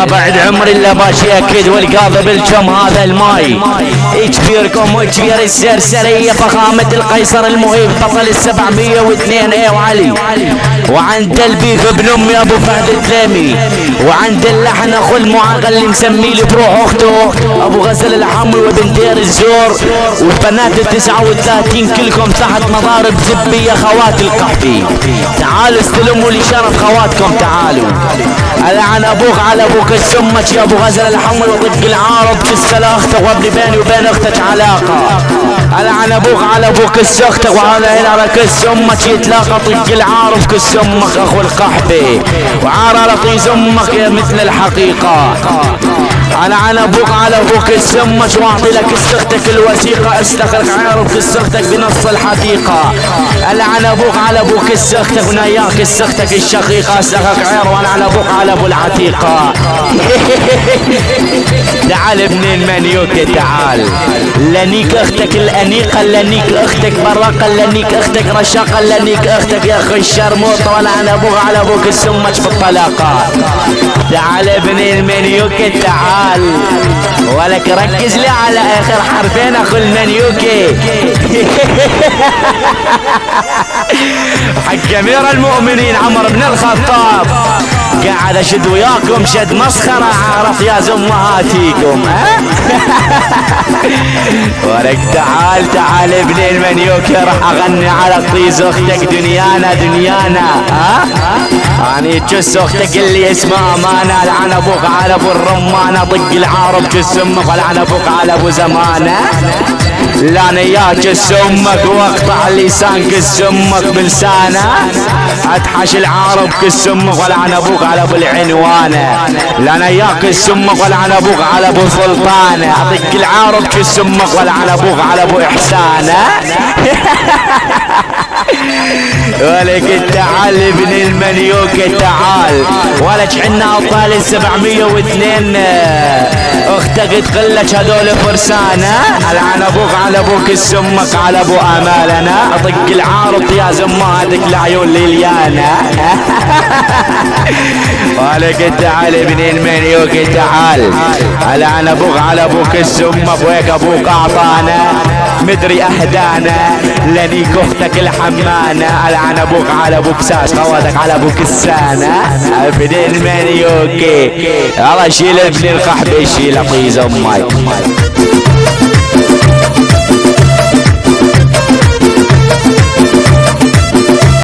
يا بعد عمر الا باشي اكيد والقاضي بالجم هذا الماي. كبيركم وكبير السرسرية فخامة القيصر المهيب بطل ال702 ايه وعلي. وعند البيف ابن امي ابو فهد الدليمي. وعند اللحن اخو المعاقل اللي مسميه لي بروح اخته ابو غزل الحمل وابن دير الزور. والبنات ال39 كلكم تحت مضارب زبية خوات القحطي. تعالوا استلموا لي شرف خواتكم تعالوا. العن ابوك على ابوك السمك يا ابو غزل الحمل وطق العارض تسال اختك وابني بيني وبين اختك علاقه. العن ابوك على ابوك السختك وعلى هنا كس امك يتلاقى طق العارض كس امك اخو القحبي وعار لطيز امك مثل الحقيقه. انا عن ابوك على ابوك السمك واعطي لك استختك الوثيقه استخرج عارض كسختك بنص الحقيقه. العن ابوك على ابوك السختك ونياك السختك الشقيقه استخرج عير وانا على ابوك على ابو العتيقه. تعال ابن المنيوكي تعال لنيك اختك الانيقه لنيك اختك براقه لنيك اختك رشاقه لنيك اختك يا اخي الشرموطه وانا على ابوك على ابوك السمك بالطلاقه. تعال ابن المنيوكي تعال ولك ركز لي على اخر حرفين اخو المنيوكي. حق امير المؤمنين عمر بن الخطاب قاعد اشد وياكم شد مسخره عارف يا زمهاتيكم. ولك تعال تعال ابن المنيوكي راح اغني على طيز اختك دنيانا دنيانا. اني جس اختك اللي اسمها امانه لعن ابوك على ابو الرمانه طق العارض جس امك ولعن ابوك على ابو زمانه. لان يا جس امك واقطع لسان كس امك بلسانه اتحش العارض كس امك ولعن ابوك على ابو العنوانه. لان يا كس امك ولعن ابوك على ابو سلطانه اطق العارض كس امك ولعن ابوك على ابو احسانه. ولك تعال ابن المنيوكي تعال ولك عنا ابطال ال702 اختك تقلك هذول فرسانه. العن ابوك على ابوك السمك على ابو امالنا اطق العارض يا زماتك العيون ليليانا. ولك تعال ابن المنيوكي تعال العن ابوك على ابوك السمك ويك ابوك اعطانا مدري اهدانا لنيك اختك الحمانه. العن ابوك على ابوك ساس خواتك على ابوك السانه. ابن المنيوكي الله شيل ابن القحبي شيل طيز امي.